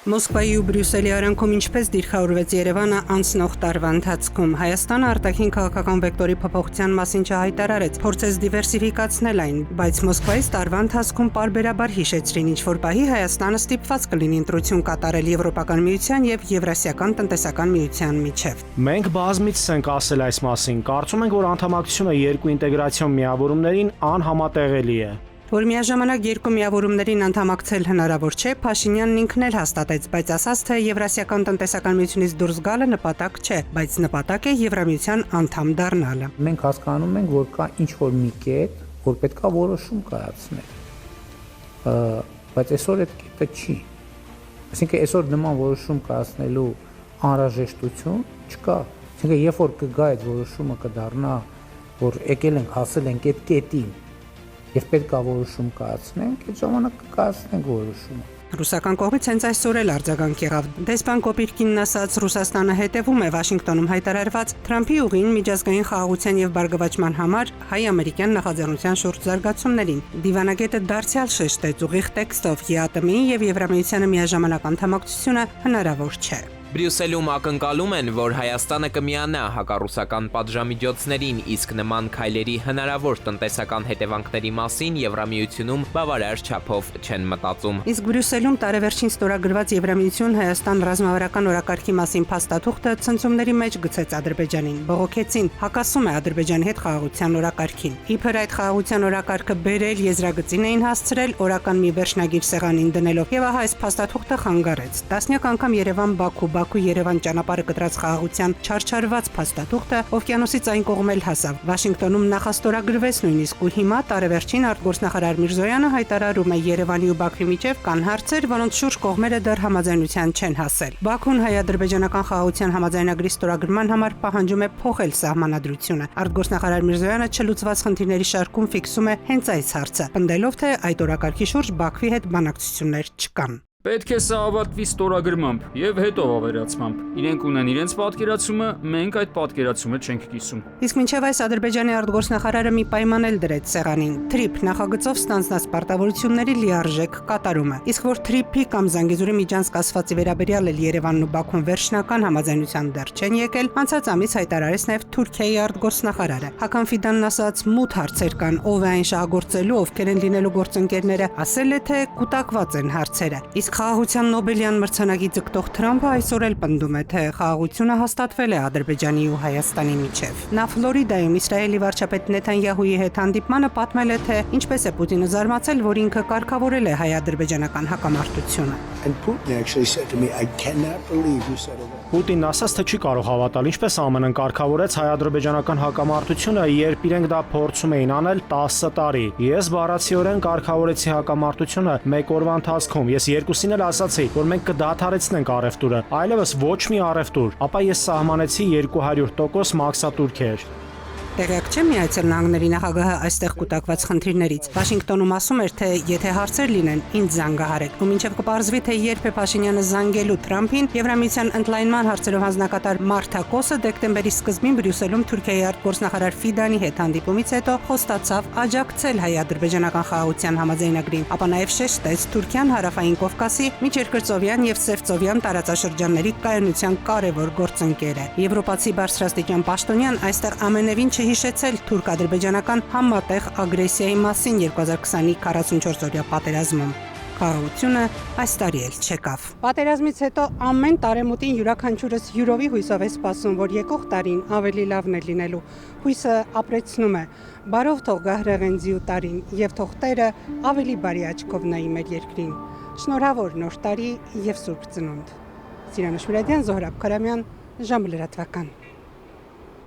Մոսկվայի ու Բրյուսելի արանքում ինչպես դիրքավորվեց Երևանը անցնող տարվա ընթացքում։ Հայաստանը արտաքին քաղաքական վեկտորի փոփոխության մասին չհայտարարեց, փորձեց դիվերսիֆիկացնել այն, բայց Մոսկվայից տարվա ընթացքում պարբերաբար հիշեցրին, ինչ-որ պահի Հայաստանը ստիպված կլինի ընտրություն կատարել Եվրոպական միության եւ Եվրասիական տնտեսական միության միջև։ Մենք բազմիցս ենք ասել այս մասին, կարծում ենք, որ անդամակցությունը երկու ինտեգրացիոն միավորումներին անհամատեղելի է։ Որ միաժամանակ երկու միավորումներին անդամակցել հնարավոր չէ, Փաշինյանն ինքն էլ հաստատեց, բայց ասաց, թե Եվրասիական տնտեսական միությունից դուրս գալը նպատակ չէ, բայց նպատակ է Եվրամիության անդամ դառնալը։ Մենք հասկանում ենք, որ կա ինչ-որ մի կետ, որ պետք է որոշում կայացնել։ Բայց այսօր այդ կետը չի։ Այսինքն այսօր նման որոշում կայացնելու անհրաժեշտություն չկա։ Այսինքն երբ որ կգա այդ որոշումը կդառնա, որ եկել ենք հասել ենք այդ կետին, եւ պետք է որոշում կայացնենք, այդ ժամանակ կկայացնենք որոշումը։ Ռուսական կողմից հենց այսօր էլ արձագանք եղավ։ Դեսպան Կոպիրկինն ասաց, Ռուսաստանը հետևում է Վաշինգտոնում հայտարարված Թրամփի ուղին միջազգային խաղաղության եւ բարգավաճման համար հայ-ամերիկյան նախաձեռնության շուրջ զարգացումներին։ Դիվանագետը դարձյալ շեշտեց ուղիղ տեքստով ԵԱՏՄ-ի եւ Եվրամիությանը միաժամանակ անդամակցությունը հնարավոր չէ։ Բրյուսելում ակնկալում են, որ Հայաստանը կմիանա հակառուսական պատժամիջոցներին, իսկ նման քայլերի հնարավոր տնտեսական հետևանքների մասին Եվրամիությունում բավարար չափով չեն մտածում։ Իսկ Բրյուսելում տարեվերջին ստորագրված Եվրամիություն-Հայաստան ռազմավարական օրակարգի մասին փաստաթուղթը ցնցումների մեջ գցեց Ադրբեջանին։ Բողոքեցին, հակասում է Ադրբեջանի հետ խաղաղության օրակարգին։ Իբր այդ խաղաղության օրակարգը բերել եզրագծին էին հասցրել օրական մի վերջնագիր սեղանին դնելով, եւ ահա այս փաստաթուղթը խանգարեց։ Տասնյակ անգամ Երևան-Բաքու Բաքու-Երևան ճանապարհը կտրած խաղաղության չարչարված փաստաթուղթը օվկիանոսից այն կողմ էլ հասավ։ Վաշինգտոնում նախաստորագրվեց նույնիսկ ու հիմա տարեվերջին արտգործնախարար Միրզոյանը հայտարարում է Երևանի ու Բաքվի միջև կան հարցեր, որոնց շուրջ կողմերը դեռ համաձայնության չեն հասել։ Բաքուն հայ-ադրբեջանական խաղաղության համաձայնագրի ստորագրման համար պահանջում է փոխել սահմանադրությունը։ Արտգործնախարար Միրզոյանը չլուծված խնդիրների շարքում ֆիքսում է հենց այս հարցը, պնդելով, թե այդ օրակարգի շուրջ Բաքվի հետ բանակցություններ չկան։ Պետք է սա ավարտվի ստորագրմամբ եւ հետո ավերացմամբ։ Իրենք ունեն իրենց պատկերացումը, մենք այդ պատկերացումը չենք կիսում։ Իսկ մինչև այս Ադրբեջանի արտգործնախարարը մի պայման էլ դրեց սեղանին՝ թրիփ նախագծով ստանձնած պարտավորությունների լիարժեք կատարումը։ Իսկ որ թրիփի կամ Զանգեզուրի միջանցք ասվածի վերաբերյալ էլ Երևանն ու Բաքուն վերջնական համաձայնության դեռ չեն եկել, անցած ամիս հայտարարեց նաև Թուրքիայի արտգործնախարարը։ Հական Ֆիդանն ասաց՝ մութ հարցեր կան, ով է այն շահագործելու, ովքեր են լինելու գործընկերները, ասել է, թե կուտակված են հարցերը։ Իսկ Խաղաղության Նոբելյան մրցանակի ձգտող Թրամփը այսօր էլ պնդում է, թե խաղաղությունը հաստատվել է Ադրբեջանի ու Հայաստանի միջև։ Նա Ֆլորիդայում Իսրայելի վարչապետ Նեթանյահուի հետ հանդիպմանը պատմել է, թե ինչպես է Պուտինը զարմացել, որ ինքը կարգավորել է հայ-ադրբեջանական հակամարտությունը։ Պուտինն ասաց, թե չի կարող հավատալ, ինչպես ԱՄՆ-ն կարգավորեց հայ-ադրբեջանական հակամարտությունը, երբ իրենք դա փորձում էին անել 10 տարի։ Ես բառացիորեն կարգավորեցի հակամարտությունը մեկ օրվա ընթացքում։ Ես երկուսին էլ ասացի, որ մենք կդադարեցնենք առևտուրը, այլևս ոչ մի առևտուր, ապա ես սահմանեցի 200% մաքսատուրքեր։ Տեղյակ չէ Միացյալ Նահանգների նախագահը այստեղ կուտակված խնդիրներից։ Վաշինգտոնում ասում էր, թե եթե հարցեր լինեն, ինձ զանգահարեք։ Ու մինչև կպարզվի, թե երբ է Փաշինյանը զանգելու Թրամփին, Եվրամիության ընդլայնման հարցերով հանձնակատար Մարթա Կոսը դեկտեմբերի սկզբին Բրյուսելում Թուրքիայի արտգործնախարար Ֆիդանի հետ հանդիպումից հետո խոստացավ աջակցել հայ-ադրբեջանական խաղաղության համաձայնագրին, ապա նաև շեշտեց Թուրքիան Հարավային Կովկասի միջերկրծովյան եւ Սևծովյան տարածաշրջանների կայունության կարևոր գործընկեր է։ Եվրոպացի բարձրաստիճան պաշտոնյան այստեղ ամենևին հիշեցել թուրք-ադրբեջանական համատեղ ագրեսիայի մասին 2020-ի 44-օրյա պատերազմում։ Խաղաղությունը այս տարի էլ չեկավ։ Պատերազմից հետո ամեն տարեմուտին յուրաքանչյուրս յուրովի հույսով է սպասում, որ եկող տարին ավելի լավն է լինելու։ Հույսը ապրեցնում է։ Բարով թող գա հրեղենձի ու տարին, եւ թող Տերը ավելի բարի աչքով նայի մեր երկրին։ Շնորհավոր նոր տարի եւ Սուրբ Ծնունդ։ Ծիրանուշ Մուրադյան, Զոհրաբ Քարամյան, ժամը լրատվական։